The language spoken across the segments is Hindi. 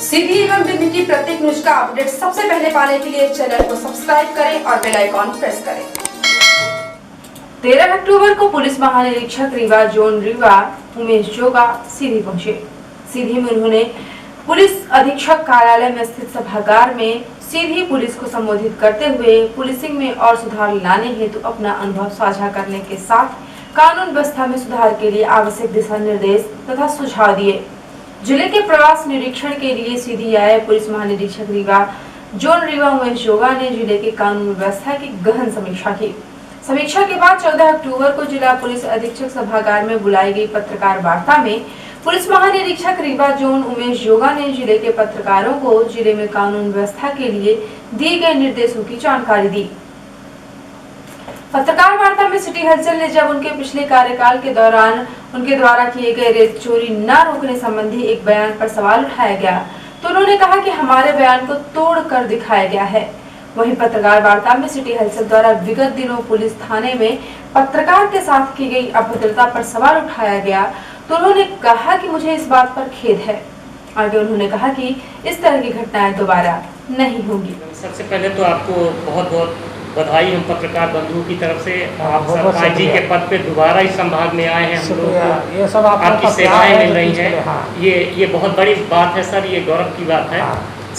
सीधी एवं दिल्ली की प्रत्येक न्यूज का अपडेट सबसे पहले पाने के लिए चैनल को सब्सक्राइब करें और बेल आइकॉन प्रेस करें। 13 अक्टूबर को पुलिस महानिरीक्षक रीवा जोन रीवा उमेश जोगा सीधी पहुंचे। सीधी में उन्होंने पुलिस अधीक्षक कार्यालय में स्थित सभागार में सीधी पुलिस को संबोधित करते हुए पुलिसिंग में और सुधार लाने हेतु अपना अनुभव साझा करने के साथ कानून व्यवस्था में सुधार के लिए आवश्यक दिशा निर्देश तथा सुझाव दिए। जिले के प्रवास निरीक्षण के लिए सीधी आए पुलिस महानिरीक्षक रीवा जोन रीवा उमेश जोगा ने जिले के कानून व्यवस्था की गहन समीक्षा की। समीक्षा के बाद 14 अक्टूबर को जिला पुलिस अधीक्षक सभागार में बुलाई गई पत्रकार वार्ता में पुलिस महानिरीक्षक रीवा जोन उमेश जोगा ने जिले के पत्रकारों को जिले में कानून व्यवस्था के लिए दिए गए निर्देशों की जानकारी दी। पत्रकार वार्ता में सिटी हलचल ने जब उनके पिछले कार्यकाल के दौरान उनके द्वारा किए गए रेत चोरी न रोकने संबंधी एक बयान पर सवाल उठाया गया तो उन्होंने कहा कि हमारे बयान को तोड़ कर दिखाया गया है। वहीं पत्रकार वार्ता में सिटी हलचल द्वारा विगत दिनों पुलिस थाने में पत्रकार के साथ की गई अभद्रता पर सवाल उठाया गया तो उन्होंने कहा कि मुझे इस बात पर खेद है। आगे उन्होंने कहा कि इस तरह की घटनाएं दोबारा नहीं होंगी। सबसे पहले तो आपको बहुत बहुत बधाई हम पत्रकार बंधुओं की तरफ से। आप सरकार जी के पद पे दोबारा इस संभाग में आए हैं। हम लोग को ये सब आपकी सेवाएं मिल रही हैं। ये बहुत बड़ी बात है सर, ये गौरव की बात है।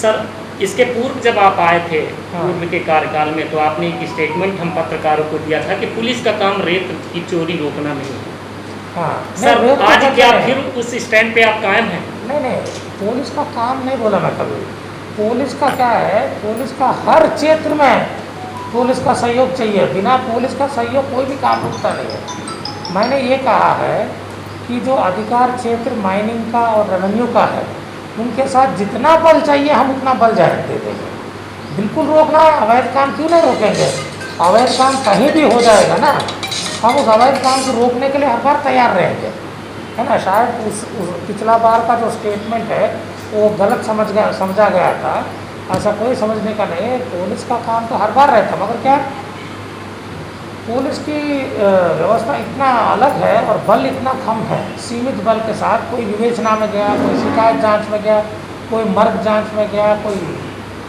सर, इसके पूर्व जब आप आए थे पूर्व के कार्यकाल में तो आपने एक स्टेटमेंट हम पत्रकारों को दिया था कि पुलिस का काम रेत की चोरी रोकना नहीं है। सर, आज क्या फिर उस स्टैंड पे आप कायम हैं? नहीं, पुलिस का काम नहीं बोला मैं कभी। पुलिस का क्या है, पुलिस का हर क्षेत्र में पुलिस का सहयोग चाहिए। बिना पुलिस का सहयोग कोई भी काम रुकता नहीं है। मैंने ये कहा है कि जो अधिकार क्षेत्र माइनिंग का और रेवेन्यू का है उनके साथ जितना बल चाहिए हम उतना बल जाहिर दे देंगे। बिल्कुल रोकना है, अवैध काम क्यों नहीं रोकेंगे? अवैध काम कहीं भी हो जाएगा ना, हम उस अवैध काम को रोकने के लिए हर बार तैयार रहेंगे, है ना। शायद उस पिछला बार का जो स्टेटमेंट है वो गलत समझा गया था। ऐसा कोई समझने का नहीं है। पुलिस का काम तो हर बार रहता, मगर क्या पुलिस की व्यवस्था इतना अलग है और बल इतना कम है। सीमित बल के साथ कोई विवेचना में गया, कोई शिकायत जांच में गया, कोई मर्ग जांच में गया, कोई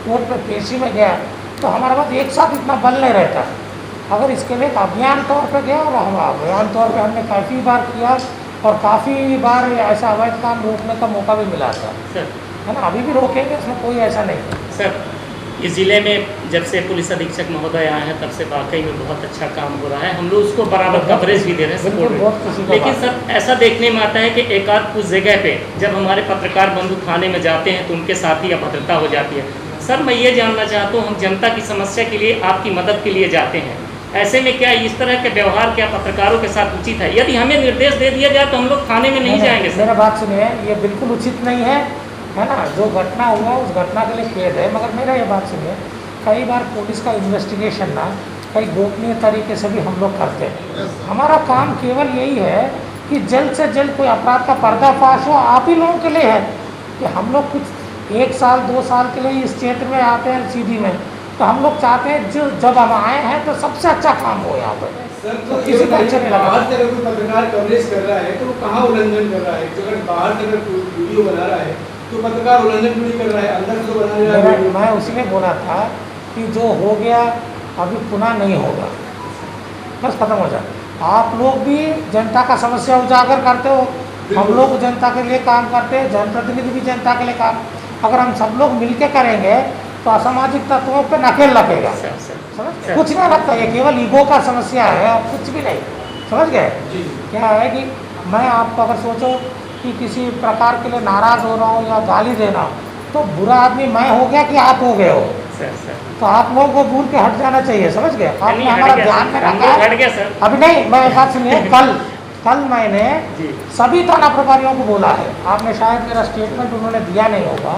कोर्ट में पेशी में गया, तो हमारे पास एक साथ इतना बल नहीं रहता। अगर इसके लिए एक अभियान तौर पर गया और हम अभियान तौर पर हमने काफ़ी बार किया और काफ़ी बार ऐसा अवैध काम रोकने का मौका भी मिला था, है ना। अभी भी रोकेंगे, इसमें कोई ऐसा नहीं है। सर, इस ज़िले में जब से पुलिस अधीक्षक महोदय आए हैं तब से वाकई में बहुत अच्छा काम हो रहा है। हम लोग उसको बराबर कवरेज भी दे रहे हैं। लेकिन सर, ऐसा देखने में आता है कि एक आध कुछ जगह पे जब हमारे पत्रकार बंधु थाने में जाते हैं तो उनके साथ ही अभद्रता हो जाती है। सर, मैं ये जानना चाहता हूँ, हम जनता की समस्या के लिए आपकी मदद के लिए जाते हैं, ऐसे में क्या इस तरह के व्यवहार क्या पत्रकारों के साथ उचित है? यदि हमें निर्देश दे दिया जाए तो हम लोग थाने में नहीं जाएंगे। मेरा बात सुनिए, ये बिल्कुल उचित नहीं है, है ना। जो घटना हुआ उस घटना के लिए खेद है, मगर मेरा ये बात सुनिए, कई बार पुलिस का इन्वेस्टिगेशन ना कई गोपनीय तरीके से भी हम लोग करते हैं। हमारा काम केवल यही है कि जल्द से जल्द कोई अपराध का पर्दाफाश हो। आप ही लोगों के लिए है कि हम लोग कुछ 1 साल 2 साल के लिए इस क्षेत्र में आते हैं सीधी में, तो हम लोग चाहते हैं जो जब हम आए हैं तो सबसे अच्छा काम हो यहाँ पर। तो किसी को अच्छा नहीं लगा। बाहर से अगर कोई पत्रकार कवरेज कर रहा है तो वो कहाँ उल्लंघन कर रहा है? अगर बाहर से अगर कोई वीडियो बना रहा है तो पत्रकार उल्लंघन नहीं कर रहा है, अंदर से तो बना रहा है। मैं उसी में बोला था कि जो हो गया अभी पुनः नहीं होगा, बस खत्म हो जाए। आप लोग भी जनता का समस्या उजागर करते हो, हम लोग जनता के लिए काम करते हैं, जनप्रतिनिधि भी जनता के लिए काम। अगर हम सब लोग मिलके करेंगे तो असामाजिक तत्वों पे नकेल लगेगा। कुछ नहीं लगता, ये केवल ईगो का समस्या है और कुछ भी नहीं। समझ गए? क्या है कि मैं आपको अगर सोचो कि किसी प्रकार के लिए नाराज हो रहा हूँ या गाली दे रहा हूँ तो बुरा आदमी मैं हो गया कि आप हो गए हो, तो आप लोगों को भूल के हट जाना चाहिए। समझ गए? आपने हमारा ध्यान में रखा। अभी नहीं, मैं बात सुनिए, कल मैंने सभी थाना प्रभारियों को बोला है। आपने शायद मेरा स्टेटमेंट उन्होंने दिया नहीं होगा।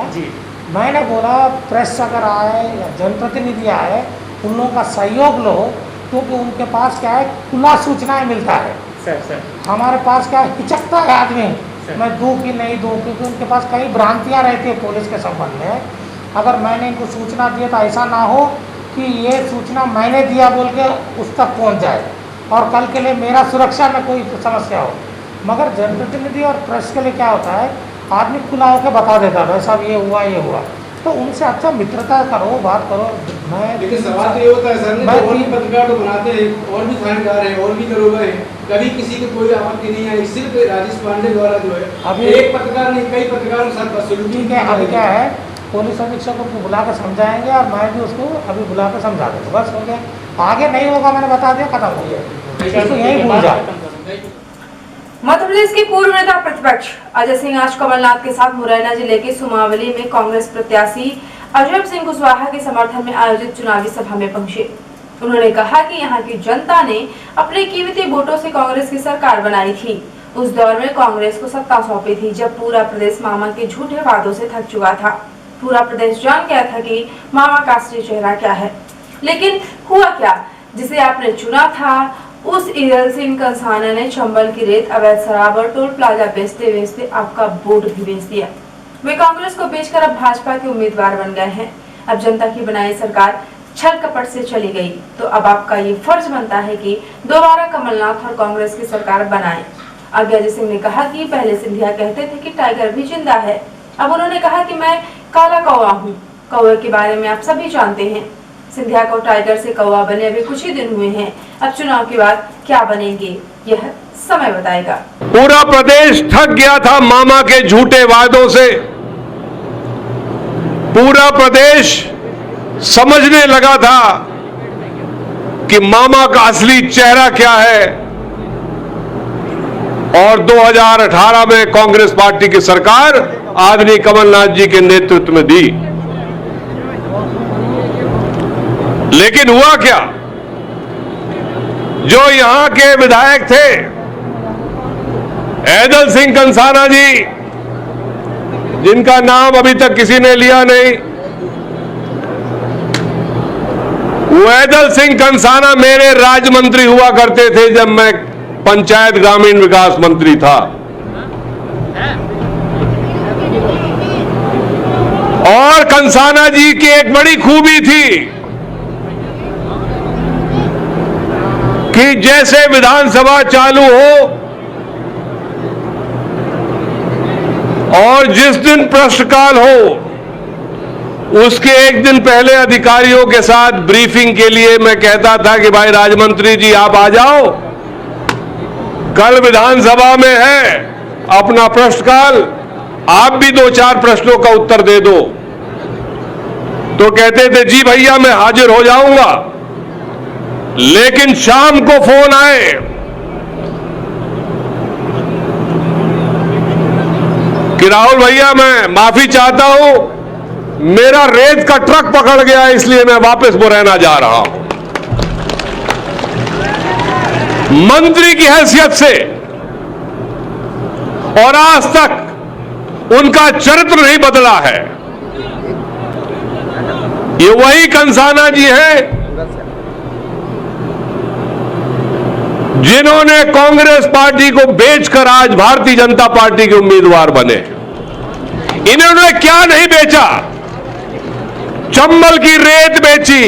मैंने बोला प्रेस अगर आए या जनप्रतिनिधि आए उन लोगों का सहयोग लो, क्योंकि उनके पास क्या है, खुला सूचनाएं मिलता है। हमारे पास क्या हिचकता है आदमी, मैं दूँ कि नहीं दूँ, क्योंकि उनके पास कई भ्रांतियाँ रहती है पुलिस के संबंध में। अगर मैंने इनको सूचना दी तो ऐसा ना हो कि ये सूचना मैंने दिया बोल के उस तक पहुँच जाए और कल के लिए मेरा सुरक्षा में कोई समस्या हो। मगर जनप्रतिनिधि और प्रेस के लिए क्या होता है आदमी खुला होकर बता देता भाई साहब ये हुआ, तो उनसे अच्छा मित्रता करो, बात करो। मैं लेकिन सवाल तो ये होता है सर, और भी पत्रकार तो बनाते हैं, और भी थानेदार हैं, और भी दरोगा हैं, कभी किसी को कोई आपत्ति नहीं आई, सिर्फ राजेश पांडे द्वारा जो है अभी एक पत्रकार नहीं कई पत्रकारों के साथ बदसलूकी ठीक है। अभी क्या है, पुलिस अधीक्षक को बुला कर समझाएंगे और मैं भी उसको अभी बुला कर समझा दूँगा, बस हो गया। आगे नहीं होगा, मैंने बता दिया, खत्म हो गया, इसको यही भूल जाए। मध्य प्रदेश के पूर्व नेता प्रतिपक्ष अजय सिंह आज कमलनाथ के साथ मुरैना जिले के सुमावली में कांग्रेस प्रत्याशी अजय सिंह कुशवाहा के समर्थन में आयोजित चुनावी सभा में पहुंचे। उन्होंने कहा कि यहां की जनता ने अपने कीमती वोटों से कांग्रेस की सरकार बनाई थी। उस दौर में कांग्रेस को सत्ता सौंपी थी जब पूरा प्रदेश मामा के झूठे वादों से थक चुका था। पूरा प्रदेश जान गया था कि मामा का असली चेहरा क्या है, लेकिन हुआ क्या? जिसे आपने चुना था उस ईरल सिंह कंसाना ने चंबल की रेत, अवैध शराब और टोल प्लाजा बेचते बेचते आपका वोट भी बेच दिया। वे कांग्रेस को बेचकर अब भाजपा के उम्मीदवार बन गए हैं। अब जनता की बनाई सरकार छल कपट से चली गई, तो अब आपका ये फर्ज बनता है कि दोबारा कमलनाथ और कांग्रेस की सरकार बनाएं। आगे अजय सिंह ने कहा कि पहले सिंधिया कहते थे कि टाइगर भी जिंदा है, अब उन्होंने कहा कि मैं काला कौवा हूँ। कौवे के बारे में आप सभी जानते हैं। सिंधिया को टाइगर से कौवा बने अभी कुछ ही दिन हुए हैं। अब चुनाव के बाद क्या बनेंगे यह समय बताएगा। पूरा प्रदेश थक गया था मामा के झूठे वादों से। पूरा प्रदेश समझने लगा था कि मामा का असली चेहरा क्या है। और 2018 में कांग्रेस पार्टी की सरकार आदरणीय कमलनाथ जी के नेतृत्व में दी। लेकिन हुआ क्या? जो यहां के विधायक थे ऐदल सिंह कंसाना जी, जिनका नाम अभी तक किसी ने लिया नहीं, वो ऐदल सिंह कंसाना मेरे राज्य मंत्री हुआ करते थे जब मैं पंचायत ग्रामीण विकास मंत्री था। और कंसाना जी की एक बड़ी खूबी थी कि जैसे विधानसभा चालू हो और जिस दिन प्रश्नकाल हो उसके एक दिन पहले अधिकारियों के साथ ब्रीफिंग के लिए मैं कहता था कि भाई राज्यमंत्री जी आप आ जाओ, कल विधानसभा में है अपना प्रश्नकाल, आप भी 2-4 प्रश्नों का उत्तर दे दो। तो कहते थे जी भैया मैं हाजिर हो जाऊंगा। लेकिन शाम को फोन आए कि राहुल भैया मैं माफी चाहता हूं, मेरा रेत का ट्रक पकड़ गया इसलिए मैं वापस मुरैना जा रहा हूं। मंत्री की हैसियत से और आज तक उनका चरित्र नहीं बदला है। ये वही कंसाना जी हैं जिन्होंने कांग्रेस पार्टी को बेचकर आज भारतीय जनता पार्टी के उम्मीदवार बने। इन्होंने क्या नहीं बेचा? चंबल की रेत बेची,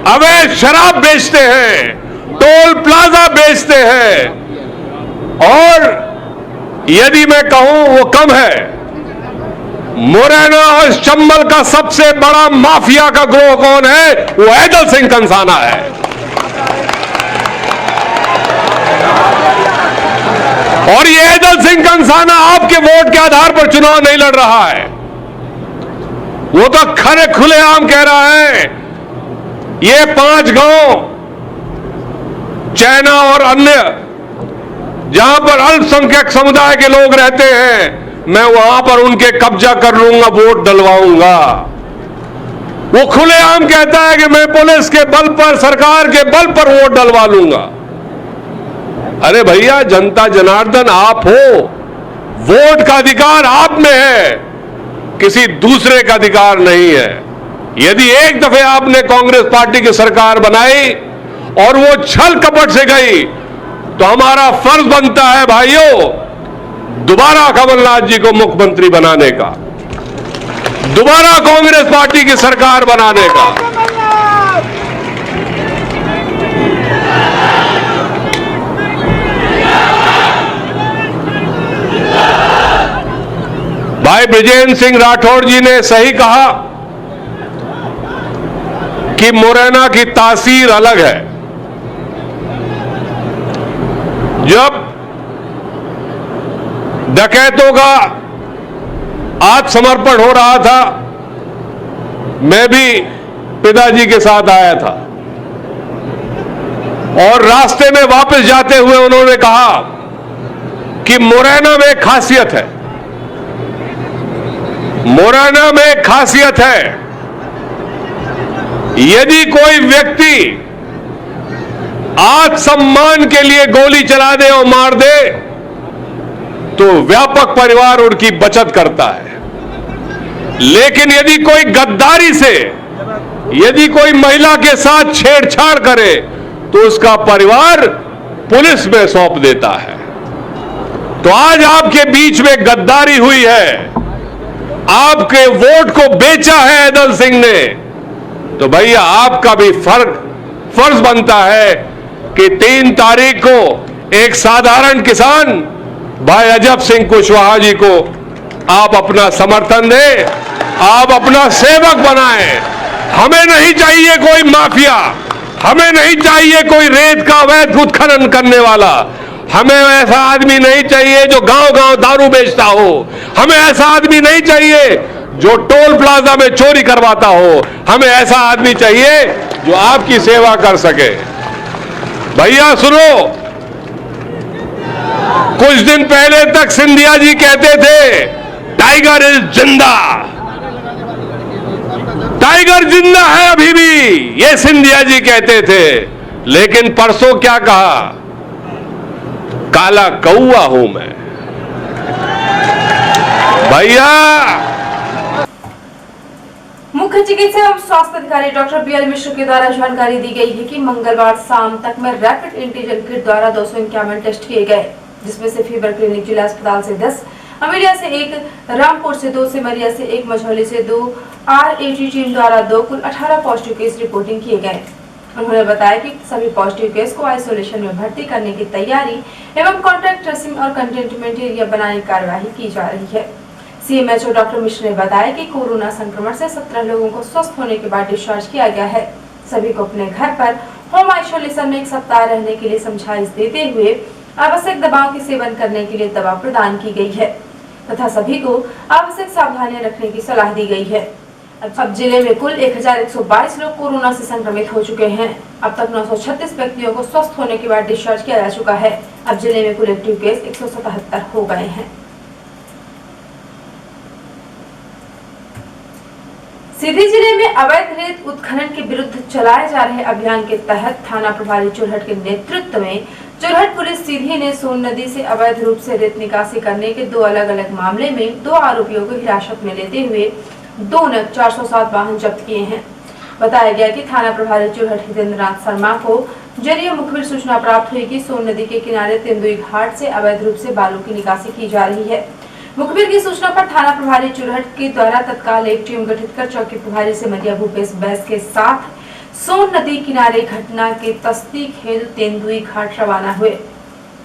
अवैध शराब बेचते हैं, टोल प्लाजा बेचते हैं, और यदि मैं कहूं वो कम है, मुरैना और चंबल का सबसे बड़ा माफिया का ग्रोह कौन है? वो ऐदल सिंह कंसाना है। और ये ऐदल सिंह कंसाना आपके वोट के आधार पर चुनाव नहीं लड़ रहा है, वो तो खरे खुलेआम कह रहा है ये 5 गांव चैना और अन्य जहां पर अल्पसंख्यक समुदाय के लोग रहते हैं, मैं वहां पर उनके कब्जा कर लूंगा, वोट डलवाऊंगा। वो खुलेआम कहता है कि मैं पुलिस के बल पर, सरकार के बल पर वोट डलवा लूंगा। अरे भैया जनता जनार्दन आप हो, वोट का अधिकार आप में है, किसी दूसरे का अधिकार नहीं है। यदि एक दफे आपने कांग्रेस पार्टी की सरकार बनाई और वो छल कपट से गई, तो हमारा फर्ज बनता है भाइयों दोबारा कमलनाथ जी को मुख्यमंत्री बनाने का, दोबारा कांग्रेस पार्टी की सरकार बनाने का। भाई ब्रिजेंद्र सिंह राठौड़ जी ने सही कहा कि मुरैना की तासीर अलग है। जब डकैतों का आत्मसमर्पण हो रहा था, मैं भी पिताजी के साथ आया था और रास्ते में वापस जाते हुए उन्होंने कहा कि मुरैना में एक खासियत है, मुरैना में एक खासियत है, यदि कोई व्यक्ति आत्मसम्मान के लिए गोली चला दे और मार दे तो व्यापक परिवार उनकी बचत करता है, लेकिन यदि कोई गद्दारी से, यदि कोई महिला के साथ छेड़छाड़ करे तो उसका परिवार पुलिस में सौंप देता है। तो आज आपके बीच में गद्दारी हुई है, आपके वोट को बेचा है ऐदल सिंह ने, तो भैया आपका भी फर्ज बनता है कि 3 तारीख को एक साधारण किसान भाई अजब सिंह कुशवाहा जी को आप अपना समर्थन दें, आप अपना सेवक बनाएं। हमें नहीं चाहिए कोई माफिया, हमें नहीं चाहिए कोई रेत का अवैध उत्खनन करने वाला, हमें ऐसा आदमी नहीं चाहिए जो गांव-गांव दारू बेचता हो, हमें ऐसा आदमी नहीं चाहिए जो टोल प्लाजा में चोरी करवाता हो, हमें ऐसा आदमी चाहिए जो आपकी सेवा कर सके। भैया सुनो, कुछ दिन पहले तक सिंधिया जी कहते थे टाइगर इज जिंदा, टाइगर जिंदा है अभी भी, ये सिंधिया जी कहते थे, लेकिन परसों क्या कहा, काला कौआ हूं मैं। भैया मुख्य चिकित्सा एवं स्वास्थ्य अधिकारी डॉक्टर BL मिश्र के द्वारा जानकारी दी गई है कि मंगलवार शाम तक में रैपिड एंटीजन किट द्वारा 251 टेस्ट किए गए, जिसमें से फीवर क्लिनिक जिला अस्पताल से 10, अमेरिया से 1, रामपुर से 2, सिमरिया से 1, मझौली से 2, RAT टीम द्वारा 2, कुल 18 पॉजिटिव केस रिपोर्टिंग किए गए। उन्होंने बताया कि सभी पॉजिटिव केस को आइसोलेशन में भर्ती करने की तैयारी एवं कॉन्टैक्ट ट्रेसिंग और कंटेनमेंट एरिया बनाने की कार्यवाही की जा रही है। CMHO डॉक्टर मिश्र ने बताया कि कोरोना संक्रमण से 17 लोगों को स्वस्थ होने के बाद डिस्चार्ज किया गया है। सभी को अपने घर पर होम आइसोलेशन में 1 सप्ताह रहने के लिए समझाइश देते हुए आवश्यक दवाओं के सेवन करने के लिए दवा प्रदान की गई है तथा सभी को आवश्यक सावधानियां रखने की सलाह दी गई है। अब जिले में कुल 1122 लोग कोरोना से संक्रमित हो चुके हैं। अब तक 936 व्यक्तियों को स्वस्थ होने के बाद डिस्चार्ज किया जा चुका है। अब जिले में कुल एक्टिव केस 177 हो गए हैं। सीधी जिले में अवैध रेत उत्खनन के विरुद्ध चलाए जा रहे अभियान के तहत थाना प्रभारी चुरहट के नेतृत्व में चुरहट पुलिस सीधी ने सोन नदी से अवैध रूप से रेत निकासी करने के 2 अलग-अलग मामले में 2 आरोपियों को हिरासत में लेते हुए 2 नग 407 वाहन जब्त किए हैं। बताया गया कि थाना प्रभारी चुरहट हितेंद्र नाथ शर्मा को जरिए मुखबिर सूचना प्राप्त हुई कि सोन नदी के किनारे तेंदुई घाट से अवैध रूप से बालू की निकासी की जा रही है। मुखबिर की सूचना पर थाना प्रभारी चुरहट के द्वारा तत्काल एक टीम गठित कर चौकी प्रभारी सिमरिया भूपेश बैस के साथ सोन नदी किनारे घटना के तस्दीक हेतु तेंदुई घाट रवाना हुए।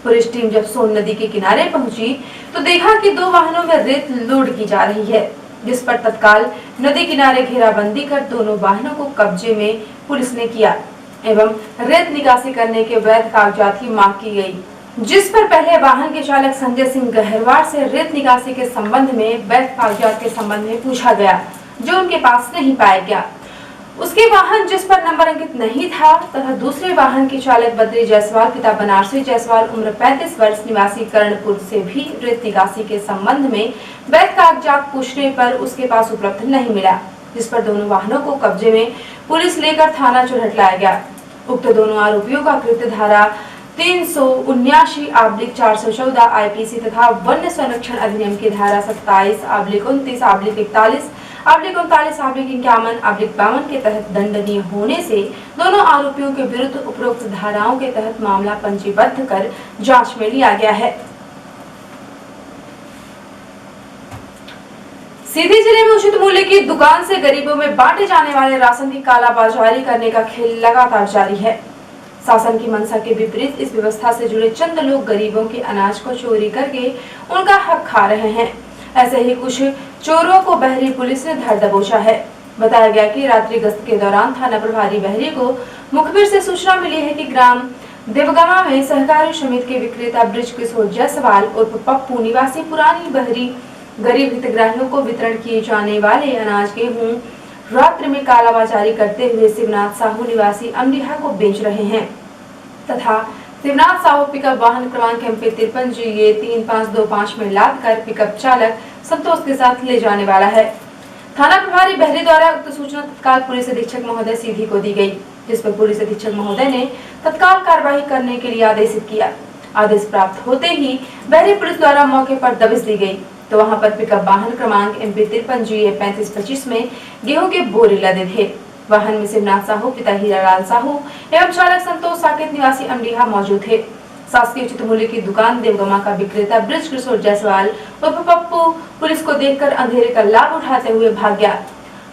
पुलिस टीम जब सोन नदी के किनारे पहुंची तो देखा कि 2 वाहनों में रेत लोड की जा रही है, जिस पर तत्काल नदी किनारे घेराबंदी कर दोनों वाहनों को कब्जे में पुलिस ने किया एवं रेत निकासी करने के वैध कागजात की मांग की गई, जिस पर पहले वाहन के चालक संजय सिंह गहरवार से रेत निकासी के संबंध में वैध कागजात के संबंध में पूछा गया, जो उनके पास नहीं पाया गया। उसके वाहन जिस पर नंबर अंकित नहीं था तथा दूसरे वाहन के चालक बद्री जायसवाल पिता बनारसी जायसवाल उम्र 35 वर्ष निवासी कर्णपुर से भी रेत निकासी के संबंध में वैध कागजात पूछने पर उसके पास उपलब्ध नहीं मिला, जिस पर दोनों वाहनों को कब्जे में पुलिस लेकर थाना चुरहट लाया गया। उक्त दोनों आरोपियों का कृत्य धारा 379/414 IPC तथा वन्य संरक्षण अधिनियम की धारा 27/29/41/39/51 के तहत दंडनीय होने से दोनों आरोपियों के विरुद्ध उपरोक्त धाराओं के तहत मामला पंजीबद्ध कर जांच में लिया गया है। सीधी जिले में उचित मूल्य की दुकान से गरीबों में बांटे जाने वाले राशन की कालाबाजारी करने का खेल लगातार जारी है। शासन की मंशा के विपरीत इस व्यवस्था से जुड़े चंद लोग गरीबों के अनाज को चोरी करके उनका हक खा रहे हैं। ऐसे ही कुछ चोरों को बहरी पुलिस ने धर दबोचा है। बताया गया कि रात्रि गश्त के दौरान थाना प्रभारी बहरी को मुखबिर से सूचना मिली है कि ग्राम देवगमा में सहकारी समिति के विक्रेता ब्रिज किशोर जायसवाल उर्फ पप्पू निवासी पुरानी बहरी गरीब हितग्राहियों को वितरण किए जाने वाले अनाज गेहूं रात्रि में कालाबाजारी करते हुए शिवनाथ साहू निवासी अमरीहा को बेच रहे हैं तथा शिवनाथ साहू पिकअप वाहन क्रमांक MP 53G3525 में लाद कर पिकअप चालक संतोष के साथ ले जाने वाला है। थाना प्रभारी बहरी द्वारा उक्त सूचना तत्काल पुलिस अधीक्षक महोदय सीधी को दी गई, जिस पर पुलिस अधीक्षक महोदय ने तत्काल कार्रवाई करने के लिए आदेशित किया। आदेश प्राप्त होते ही बहरी पुलिस द्वारा मौके पर दबिश दी गई तो वहां पर पिकअप वाहन क्रमांक MP 53G3525 में गेहूं के बोरे लदे थे। वाहन में शिवनाथ साहू पिता हीरालाल साहू एवं चालक संतोष साकेत निवासी अमरीहा मौजूद थे। शासकीय उचित मूल्य की दुकान देवगमा का विक्रेता ब्रिज किशोर जायसवाल उर्फ पप्पू पुलिस को देखकर अंधेरे का लाभ उठाते हुए भाग गया।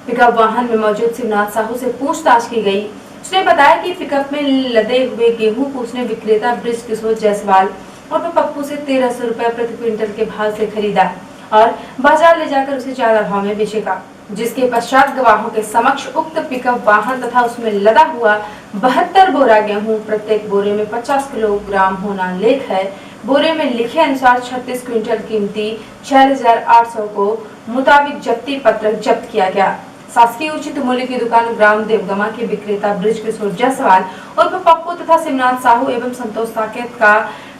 पिकअप वाहन में मौजूद शिवनाथ साहू से पूछताछ की गई। उसने बताया कि पिकअप में लदे हुए गेहूं को उसने विक्रेता ब्रिज किशोर जायसवाल और पप्पू से 1300 रुपए प्रति क्विंटल के भाव से खरीदा और बाजार ले जाकर उसे ज्यादा भाव में बेचेगा, जिसके पश्चात गवाहों के समक्ष उक्त पिकअप वाहन तथा उसमें लदा हुआ 72 बोरा गेहूं प्रत्येक बोरे में 50 किलोग्राम होना लेख है। बोरे में लिखे अनुसार 36 क्विंटल कीमती 4800 को मुताबिक जब्ती पत्र जब्त किया गया। शासकीय उचित मूल्य की दुकान ग्राम देवगमा के विक्रेता ब्रिज किशोर जायसवाल उर्फ पप्पू तथा शिवनाथ साहू एवं संतोष साकेत का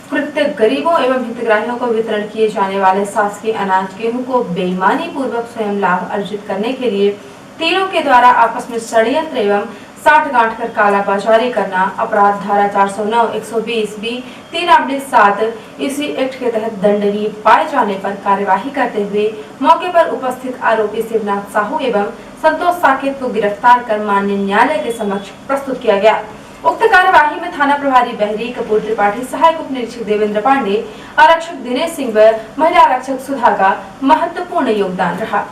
कृत्य गरीबों एवं हितग्राहियों को वितरण किए जाने वाले शासकीय अनाज गेहूं को बेईमानी पूर्वक स्वयं लाभ अर्जित करने के लिए तीनों के द्वारा आपस में षड्यंत्र एवं साठ-गांठ कर कालाबाजारी करना अपराध धारा 409 120B 3/7 इसी एक्ट के तहत दंडनीय पाए जाने पर कार्यवाही करते हुए मौके पर उपस्थित आरोपी शिवनाथ साहू एवं संतोष साकेत को गिरफ्तार कर माननीय न्यायालय के समक्ष प्रस्तुत किया गया। उक्त कार्यवाही में थाना प्रभारी बहरी कपूर त्रिपाठी, सहायक उप निरीक्षक देवेंद्र पांडे, आरक्षक दिनेश सिंह व महिला आरक्षक सुधा का महत्वपूर्ण योगदान रहा।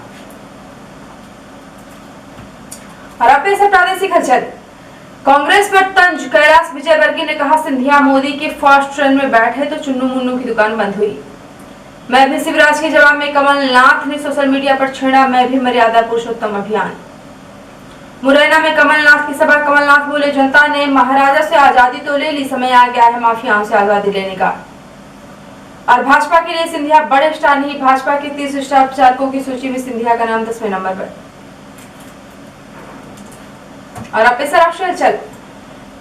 और अब पेश है प्रादेशिक हलचल। कांग्रेस पर तंज, कैलाश विजयवर्गीय ने कहा सिंधिया मोदी के फास्ट ट्रेन में बैठे तो चुन्नू मुन्नू की दुकान बंद हुई। मैं भी शिवराज के जवाब में कमलनाथ ने सोशल मीडिया पर छेड़ा मैं भी मर्यादा पुरुषोत्तम अभियान। मुरैना में कमलनाथ की सभा, कमलनाथ बोले जनता ने महाराजा से आजादी तो ले ली, समय आ गया है माफियाओं से आजादी लेने का। और भाजपा के लिए सिंधिया बड़े स्टार नहीं, भाजपा के 30 स्टार प्रचारकों की सूची में सिंधिया का नाम 10वें नंबर पर। और अब पेश राष्ट्रीय चल,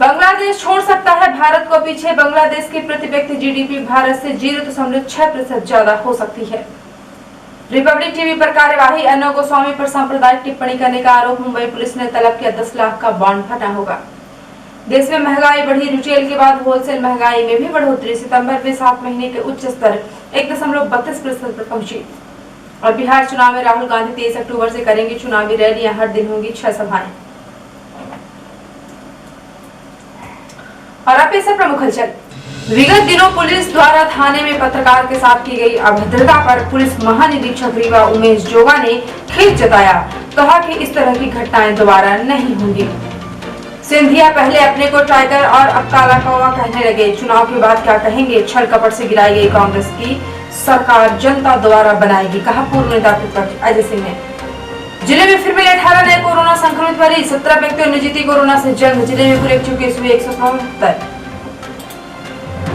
बांग्लादेश छोड़ सकता है भारत को पीछे, बांग्लादेश की प्रति व्यक्ति GDP भारत से 0.6% ज्यादा हो सकती है। रिपब्लिक टीवी पर कार्यवाही, अर्नब गोस्वामी पर सांप्रदायिक टिप्पणी करने का आरोप, मुंबई पुलिस ने तलब किया 10 लाख का बॉन्ड फटा होगा। देश में महंगाई बढ़ी, रिटेल के बाद होलसेल महंगाई में भी बढ़ोतरी, सितंबर में 7 महीने के उच्च स्तर 1.32% पर पहुंची। और बिहार चुनाव में राहुल गांधी 23 अक्टूबर से करेंगे चुनावी रैलियां, हर दिन होंगी 6 सभाएं। और अब से प्रमुख हलचल, विगत दिनों पुलिस द्वारा थाने में पत्रकार के साथ की गई अभद्रता पर पुलिस महानिरीक्षक रीवा उमेश जोगा ने खेद जताया, कहा कि इस तरह की घटनाएं दोबारा नहीं होंगी। सिंधिया पहले अपने को टाइगर और अब काला कौवा कहने लगे, चुनाव के बाद क्या कहेंगे, छल कपट से गिराई गई कांग्रेस की सरकार जनता द्वारा बनाएगी, कहा पूर्व नेता प्रतिपक्ष अजय सिंह ने। जिले में फिर मिले 18 नए कोरोना संक्रमित मरीज, 17 व्यक्तियों ने जीती कोरोना से जंग, जिले में पूरे केस हुए 177।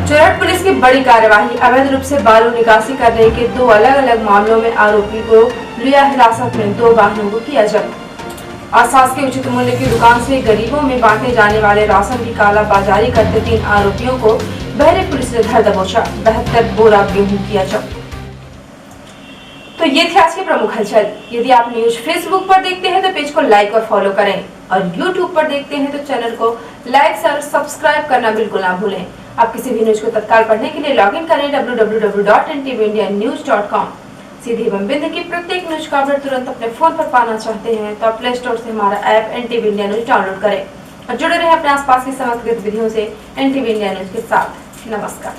चुरहट पुलिस की बड़ी कार्यवाही, अवैध रूप से बालू निकासी करने के 2 अलग-अलग मामलों में आरोपी को लिया हिरासत में, 2 वाहनों को किया जब्त। और शासकीय उचित मूल्य की दुकान से गरीबों में बांटे जाने वाले राशन की कालाबाजारी करते 3 आरोपियों को बहरी पुलिस ने धर दबोचा, 72 बोरा गेहूं किया जब्त। तो ये थे आज के प्रमुख हलचल। यदि आप न्यूज फेसबुक पर देखते हैं तो पेज को लाइक और फॉलो करें, और यूट्यूब पर देखते हैं तो चैनल को लाइक और सब्सक्राइब करना बिल्कुल ना भूलें। आप किसी भी न्यूज को तत्काल पढ़ने के लिए लॉगिन करें www.ntvindianews.com। सीधी एवं बिंद की प्रत्येक न्यूज खबर तुरंत अपने फोन पर पाना चाहते हैं तो आप प्ले स्टोर से हमारा app NTV India news download करें और जुड़े रहें अपने आसपास की समस्त गतिविधियों से NTV इंडिया न्यूज के साथ। नमस्कार।